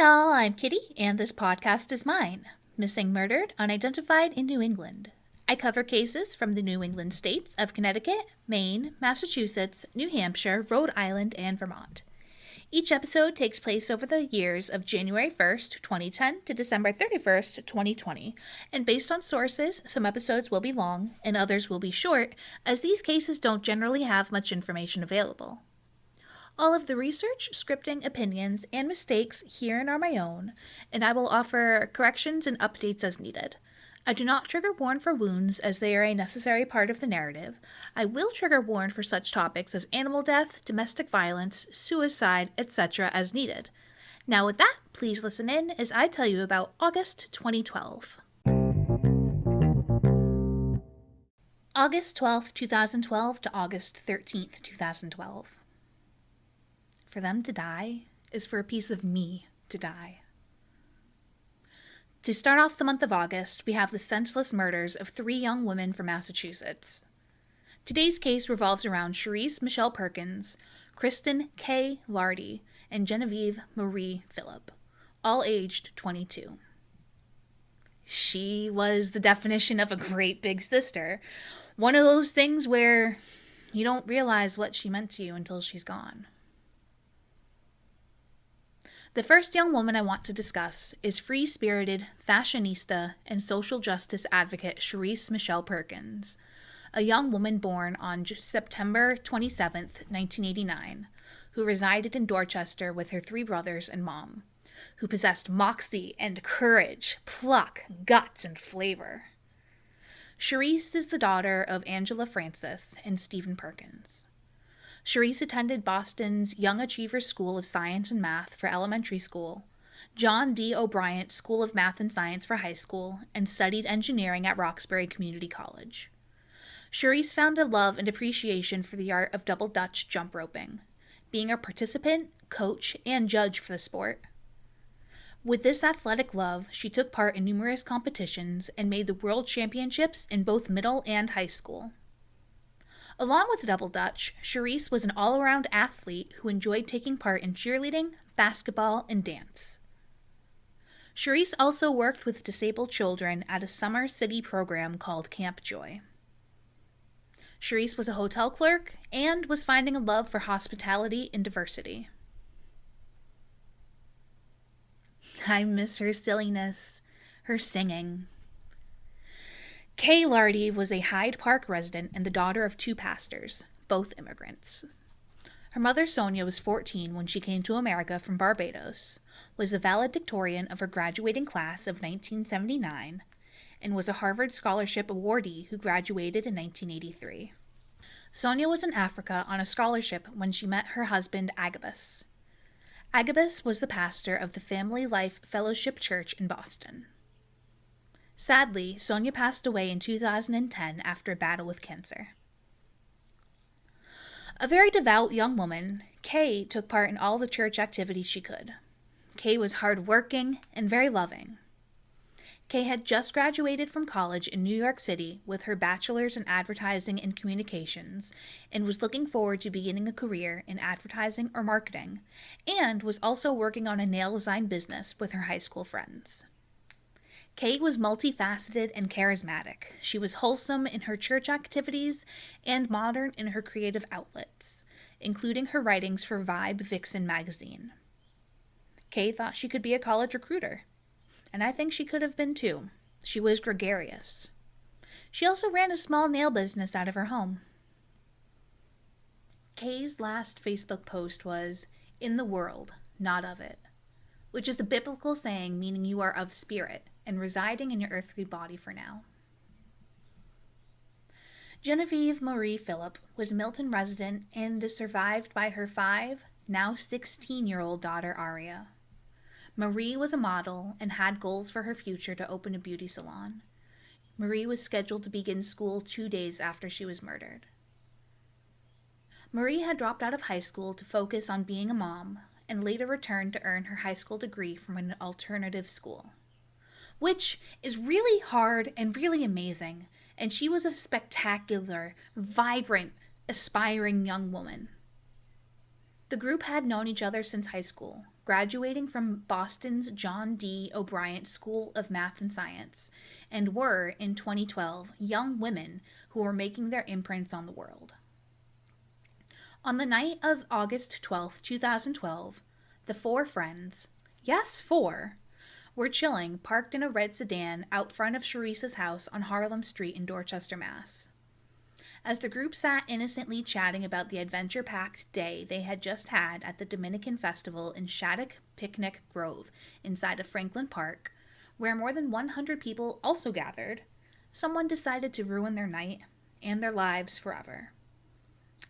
y'all, I'm Kitty, and this podcast is mine. Missing, Murdered, Unidentified in New England. I cover cases from the New England states of Connecticut, Maine, Massachusetts, New Hampshire, Rhode Island, and Vermont. Each episode takes place over the years of January 1st, 2010 to December 31st, 2020, and based on sources, some episodes will be long and others will be short, as these cases don't generally have much information available. All of the research, scripting, opinions, and mistakes herein are my own, and I will offer corrections and updates as needed. I do not trigger warn for wounds, as they are a necessary part of the narrative. I will trigger warn for such topics as animal death, domestic violence, suicide, etc. as needed. Now with that, please listen in as I tell you about August 2012. August 12th, 2012 to August 13th, 2012. For them to die is for a piece of me to die. To start off the month of August, we have the senseless murders of 3 young women from Massachusetts. Today's case revolves around Sharrice Michelle Perkins, Kristen Kae Lartey, and Genevieve Marie Philip, all aged 22. She was the definition of a great big sister, one of those things where you don't realize what she meant to you until she's gone. The first young woman I want to discuss is free-spirited, fashionista, and social justice advocate Sharrice Michelle Perkins, a young woman born on September 27, 1989, who resided in Dorchester with her 3 brothers and mom, who possessed moxie and courage, pluck, guts, and flavor. Sharrice is the daughter of Angela Francis and Stephen Perkins. Sharrice attended Boston's Young Achievers School of Science and Math for elementary school, John D. O'Brien School of Math and Science for high school, and studied engineering at Roxbury Community College. Sharrice found a love and appreciation for the art of double Dutch jump roping, being a participant, coach, and judge for the sport. With this athletic love, she took part in numerous competitions and made the World Championships in both middle and high school. Along with double Dutch, Sharrice was an all-around athlete who enjoyed taking part in cheerleading, basketball, and dance. Sharrice also worked with disabled children at a summer city program called Camp Joy. Sharrice was a hotel clerk and was finding a love for hospitality and diversity. I miss her silliness, her singing. Kae Lartey was a Hyde Park resident and the daughter of 2 pastors, both immigrants. Her mother Sonia was 14 when she came to America from Barbados, was a valedictorian of her graduating class of 1979, and was a Harvard Scholarship awardee who graduated in 1983. Sonia was in Africa on a scholarship when she met her husband Agabus. Agabus was the pastor of the Family Life Fellowship Church in Boston. Sadly, Sonia passed away in 2010 after a battle with cancer. A very devout young woman, Kae took part in all the church activities she could. Kae was hardworking and very loving. Kae had just graduated from college in New York City with her bachelor's in advertising and communications and was looking forward to beginning a career in advertising or marketing, and was also working on a nail design business with her high school friends. Kae was multifaceted and charismatic. She was wholesome in her church activities and modern in her creative outlets, including her writings for Vibe Vixen magazine. Kae thought she could be a college recruiter, and I think she could have been too. She was gregarious. She also ran a small nail business out of her home. Kae's last Facebook post was, "In the world, not of it," which is a biblical saying meaning you are of spirit and residing in your earthly body for now. Genevieve Marie Philip was a Milton resident and is survived by her 5, now 16-year-old daughter Aria. Marie was a model and had goals for her future to open a beauty salon. Marie was scheduled to begin school 2 days after she was murdered. Marie had dropped out of high school to focus on being a mom and later returned to earn her high school degree from an alternative school, which is really hard and really amazing, and she was a spectacular, vibrant, aspiring young woman. The group had known each other since high school, graduating from Boston's John D. O'Brien School of Math and Science, and were, in 2012, young women who were making their imprints on the world. On the night of August 12, 2012, the four friends, yes, four, were chilling, parked in a red sedan out front of Sharrice's house on Harlem Street in Dorchester, Mass. As the group sat innocently chatting about the adventure-packed day they had just had at the Dominican Festival in Shattuck Picnic Grove inside of Franklin Park, where more than 100 people also gathered, someone decided to ruin their night and their lives forever.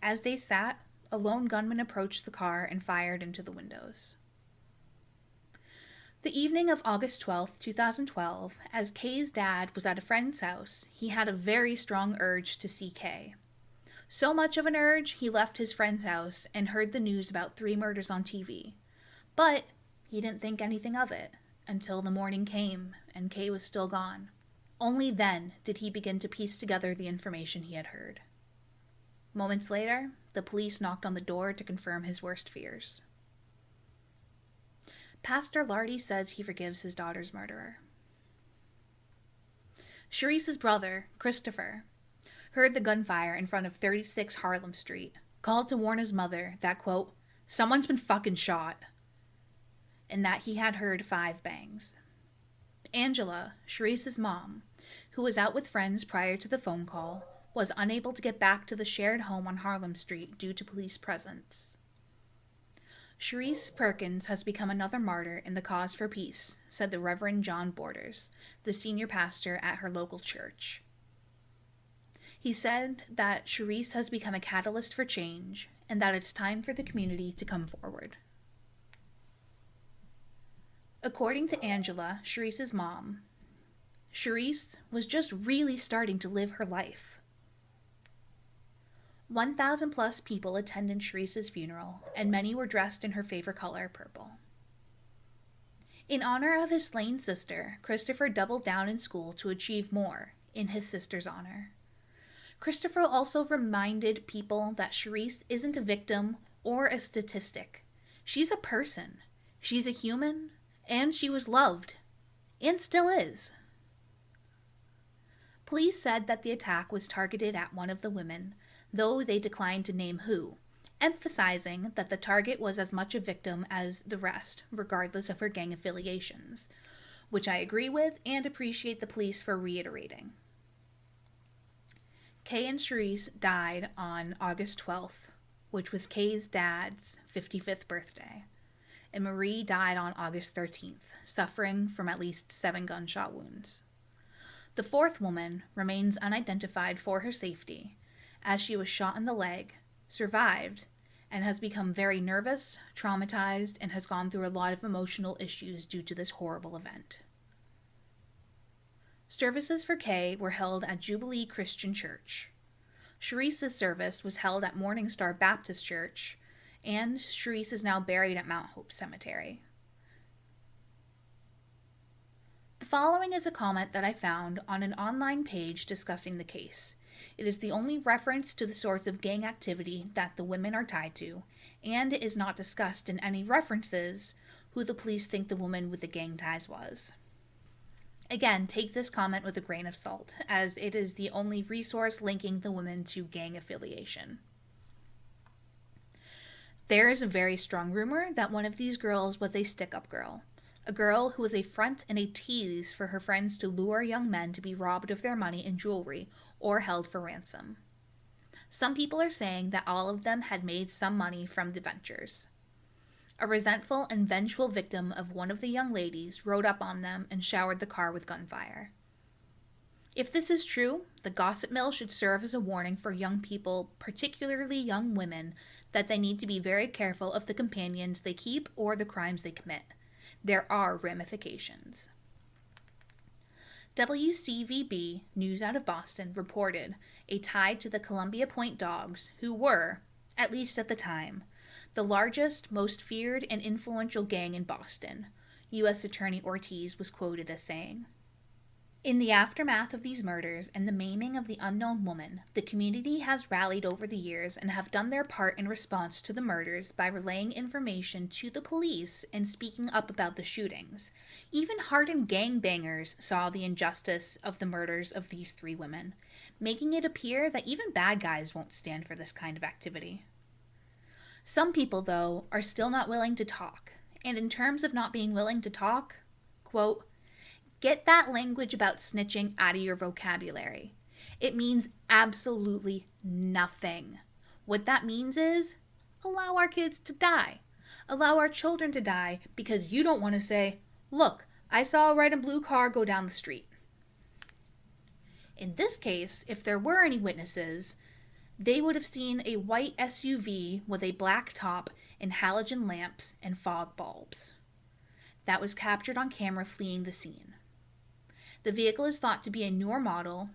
As they sat, a lone gunman approached the car and fired into the windows. The evening of August 12, 2012, as Kae's dad was at a friend's house, he had a very strong urge to see Kae. So much of an urge, he left his friend's house and heard the news about 3 murders on TV. But he didn't think anything of it until the morning came and Kae was still gone. Only then did he begin to piece together the information he had heard. Moments later, the police knocked on the door to confirm his worst fears. Pastor Lartey says he forgives his daughter's murderer. Sharrice's brother, Christopher, heard the gunfire in front of 36 Harlem Street, called to warn his mother that, quote, someone's been fucking shot, and that he had heard 5 bangs. Angela, Sharrice's mom, who was out with friends prior to the phone call, was unable to get back to the shared home on Harlem Street due to police presence. Sharrice Perkins has become another martyr in the cause for peace, said the Reverend John Borders, the senior pastor at her local church. He said that Sharrice has become a catalyst for change and that it's time for the community to come forward. According to Angela, Sharrice's mom, Sharrice was just really starting to live her life. 1,000 plus people attended Sharrice's funeral, and many were dressed in her favorite color, purple. In honor of his slain sister, Christopher doubled down in school to achieve more in his sister's honor. Christopher also reminded people that Sharrice isn't a victim or a statistic. She's a person. She's a human, and she was loved, and still is. Police said that the attack was targeted at one of the women, though they declined to name who, emphasizing that the target was as much a victim as the rest, regardless of her gang affiliations, which I agree with and appreciate the police for reiterating. Kae and Sharrice died on August 12th, which was Kae's dad's 55th birthday, and Marie died on August 13th, suffering from at least 7 gunshot wounds. The 4th woman remains unidentified for her safety, as she was shot in the leg, survived, and has become very nervous, traumatized, and has gone through a lot of emotional issues due to this horrible event. Services for Kae were held at Jubilee Christian Church. Sharrice's service was held at Morning Star Baptist Church, and Sharrice is now buried at Mount Hope Cemetery. The following is a comment that I found on an online page discussing the case. It is the only reference to the sorts of gang activity that the women are tied to, and it is not discussed in any references who the police think the woman with the gang ties was. Again, take this comment with a grain of salt, as it is the only resource linking the women to gang affiliation. There is a very strong rumor that one of these girls was a stick-up girl, a girl who was a front and a tease for her friends to lure young men to be robbed of their money and jewelry or held for ransom. Some people are saying that all of them had made some money from the ventures. A resentful and vengeful victim of one of the young ladies rode up on them and showered the car with gunfire. If this is true, the gossip mill should serve as a warning for young people, particularly young women, that they need to be very careful of the companions they keep or the crimes they commit. There are ramifications. WCVB News out of Boston reported a tie to the Columbia Point Dogs, who were, at least at the time, the largest, most feared, and influential gang in Boston, U.S. Attorney Ortiz was quoted as saying. In the aftermath of these murders and the maiming of the unknown woman, the community has rallied over the years and have done their part in response to the murders by relaying information to the police and speaking up about the shootings. Even hardened gangbangers saw the injustice of the murders of these 3 women, making it appear that even bad guys won't stand for this kind of activity. Some people, though, are still not willing to talk, and in terms of not being willing to talk, quote, "Get that language about snitching out of your vocabulary. It means absolutely nothing. What that means is, allow our kids to die. Allow our children to die because you don't want to say, look, I saw a red and blue car go down the street." In this case, if there were any witnesses, they would have seen a white SUV with a black top and halogen lamps and fog bulbs. That was captured on camera fleeing the scene. The vehicle is thought to be a newer model,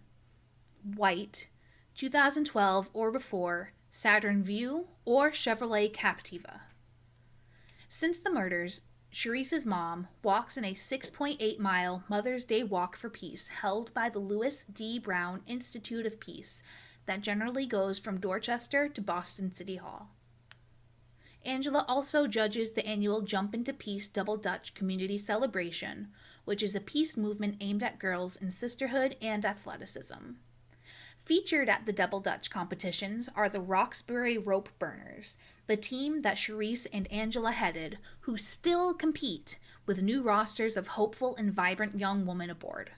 white, 2012 or before, Saturn Vue or Chevrolet Captiva. Since the murders, Sharrice's mom walks in a 6.8-mile Mother's Day Walk for Peace held by the Louis D. Brown Institute of Peace that generally goes from Dorchester to Boston City Hall. Angela also judges the annual Jump into Peace Double Dutch Community Celebration, which is a peace movement aimed at girls in sisterhood and athleticism. Featured at the Double Dutch competitions are the Roxbury Rope Burners, the team that Sharrice and Angela headed, who still compete with new rosters of hopeful and vibrant young women aboard.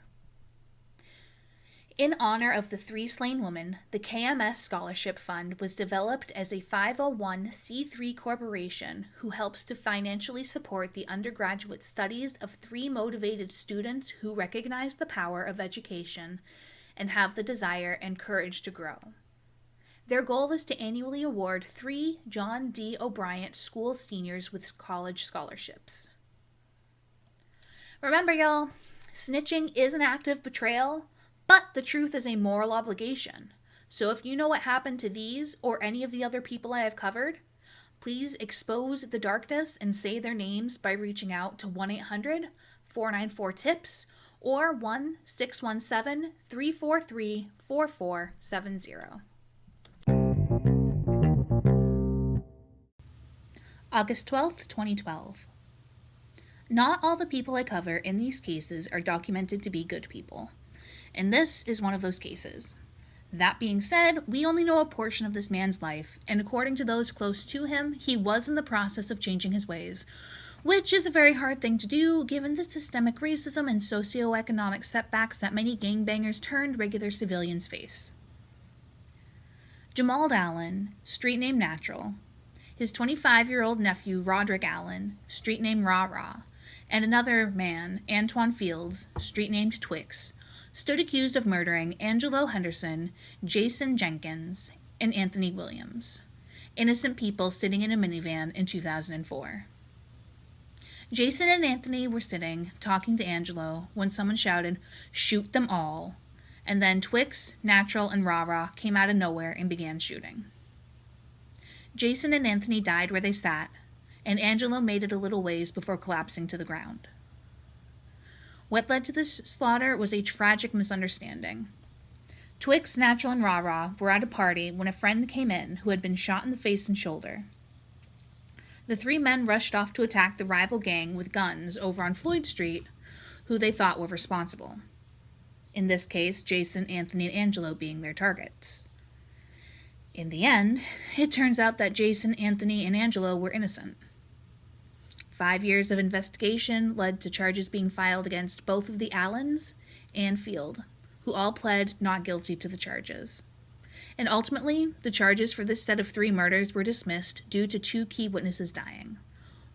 In honor of the 3 slain women, the KMS Scholarship Fund was developed as a 501c3 corporation who helps to financially support the undergraduate studies of 3 motivated students who recognize the power of education and have the desire and courage to grow. Their goal is to annually award 3 John D. O'Brien School seniors with college scholarships. Remember, y'all, snitching is an act of betrayal, but the truth is a moral obligation. So if you know what happened to these or any of the other people I have covered, please expose the darkness and say their names by reaching out to 1-800-494-TIPS or 1-617-343-4470. August 12th, 2012. Not all the people I cover in these cases are documented to be good people. And this is one of those cases. That being said, we only know a portion of this man's life, and according to those close to him, he was in the process of changing his ways, which is a very hard thing to do given the systemic racism and socioeconomic setbacks that many gangbangers turned regular civilians face. Jemald Allen, street name Natural, his 25-year-old nephew Roderick Allen, street name Rah Rah, and another man, Antoine Fields, street named Twix, stood accused of murdering Angelo Henderson, Jason Jenkins, and Anthony Williams, innocent people sitting in a minivan in 2004. Jason and Anthony were sitting, talking to Angelo, when someone shouted, "Shoot them all," and then Twix, Natural, and Rah Rah came out of nowhere and began shooting. Jason and Anthony died where they sat, and Angelo made it a little ways before collapsing to the ground. What led to this slaughter was a tragic misunderstanding. Twix, Natural, and Rah Rah were at a party when a friend came in who had been shot in the face and shoulder. The 3 men rushed off to attack the rival gang with guns over on Floyd Street, who they thought were responsible. In this case, Jason, Anthony, and Angelo being their targets. In the end, it turns out that Jason, Anthony, and Angelo were innocent. 5 years of investigation led to charges being filed against both of the Allens and Field, who all pled not guilty to the charges. And ultimately, the charges for this set of 3 murders were dismissed due to 2 key witnesses dying,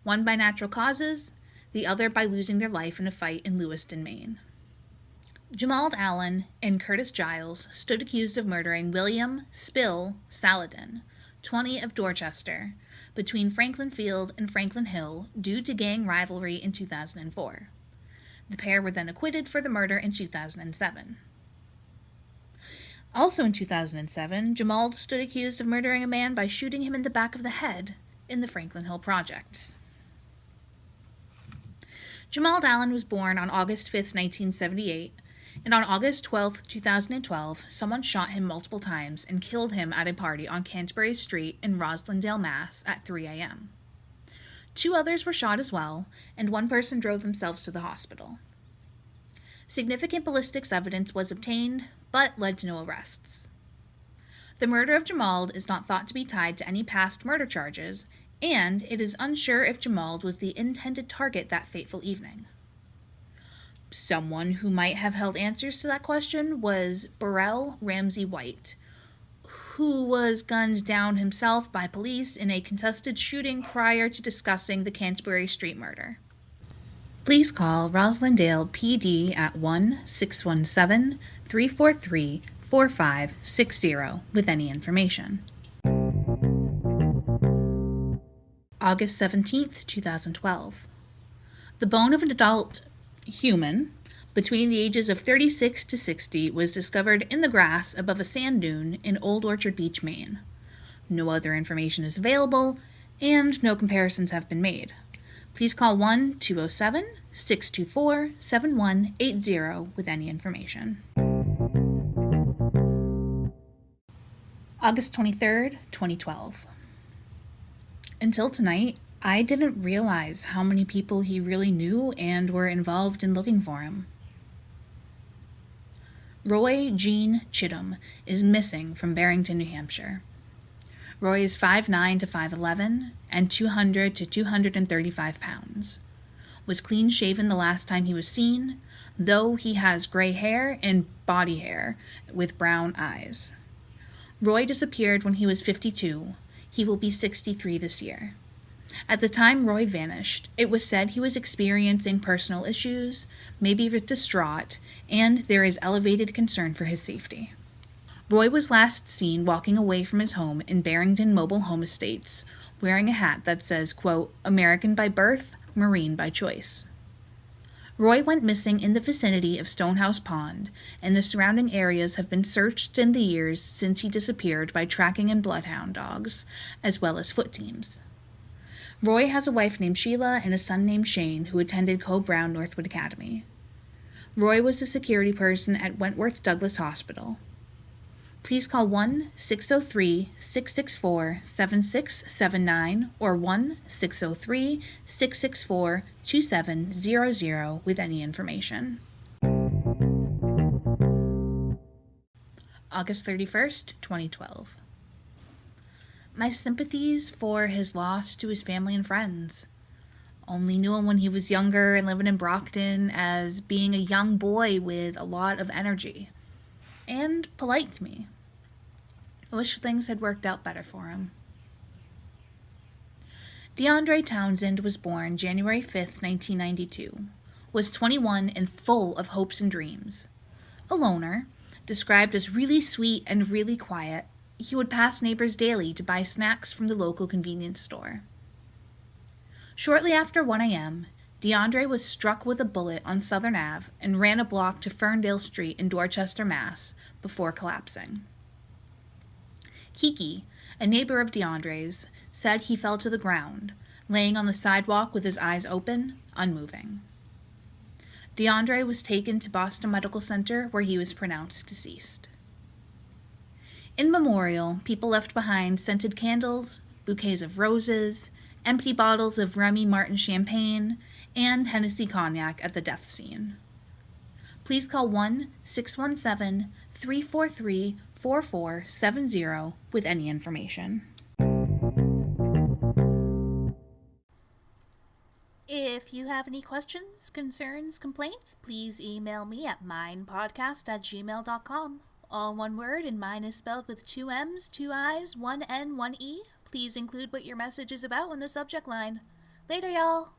one by natural causes, the other by losing their life in a fight in Lewiston, Maine. Jemald Allen and Curtis Giles stood accused of murdering William Spill Saladin, 20 of Dorchester, between Franklin Field and Franklin Hill due to gang rivalry in 2004. The pair were then acquitted for the murder in 2007. Also in 2007, Jemald stood accused of murdering a man by shooting him in the back of the head in the Franklin Hill projects. Jemald Allen was born on August 5, 1978, And on August 12, 2012, someone shot him multiple times and killed him at a party on Canterbury St in Roslindale, Mass. At 3 a.m. 2 others were shot as well, and one person drove themselves to the hospital. Significant ballistics evidence was obtained, but led to no arrests. The murder of Jemald is not thought to be tied to any past murder charges, and it is unsure if Jemald was the intended target that fateful evening. Someone who might have held answers to that question was Burrell Ramsey White, who was gunned down himself by police in a contested shooting prior to discussing the Canterbury St murder. Please call Roslindale PD at 1-617-343-4560 with any information. August 17, 2012. The bone of an adult human between the ages of 36 to 60 was discovered in the grass above a sand dune in Old Orchard Beach, Maine. No other information is available, and no comparisons have been made. Please call 1-207-624-7180 with any information. August 23, 2012. Until tonight, I didn't realize how many people he really knew and were involved in looking for him. Roy Gene Chittum is missing from Barrington, New Hampshire. Roy is 5'9" to 5'11" and 200 to 235 pounds. Was clean-shaven the last time he was seen, though he has gray hair and body hair with brown eyes. Roy disappeared when he was 52. He will be 63 this year. At the time Roy vanished, it was said he was experiencing personal issues, maybe distraught, and there is elevated concern for his safety. Roy was last seen walking away from his home in Barrington Mobile Home Estates, wearing a hat that says, quote, "American by birth, Marine by choice." Roy went missing in the vicinity of Stonehouse Pond, and the surrounding areas have been searched in the years since he disappeared by tracking and bloodhound dogs, as well as foot teams. Roy has a wife named Sheila and a son named Shane who attended Coe Brown Northwood Academy. Roy was a security person at Wentworth Douglas Hospital. Please call 1-603-664-7679 or 1-603-664-2700 with any information. August 31st, 2012. My sympathies for his loss to his family and friends. Only knew him when he was younger and living in Brockton as being a young boy with a lot of energy. And polite to me. I wish things had worked out better for him. DeAndre Townsend was born January 5th, 1992, was 21 and full of hopes and dreams. A loner, described as really sweet and really quiet, he would pass neighbors daily to buy snacks from the local convenience store. Shortly after 1 a.m., DeAndre was struck with a bullet on Southern Ave and ran a block to Ferndale Street in Dorchester, Mass. Before collapsing. Kiki, a neighbor of DeAndre's, said he fell to the ground, laying on the sidewalk with his eyes open, unmoving. DeAndre was taken to Boston Medical Center where he was pronounced deceased. In memorial, people left behind scented candles, bouquets of roses, empty bottles of Remy Martin champagne, and Hennessy cognac at the death scene. Please call 1-617-343-4470 with any information. If you have any questions, concerns, complaints, please email me at minepodcast@gmail.com. All one word, and mine is spelled with 2 M's, 2 I's, 1 N, 1 E. Please include what your message is about in the subject line. Later, y'all!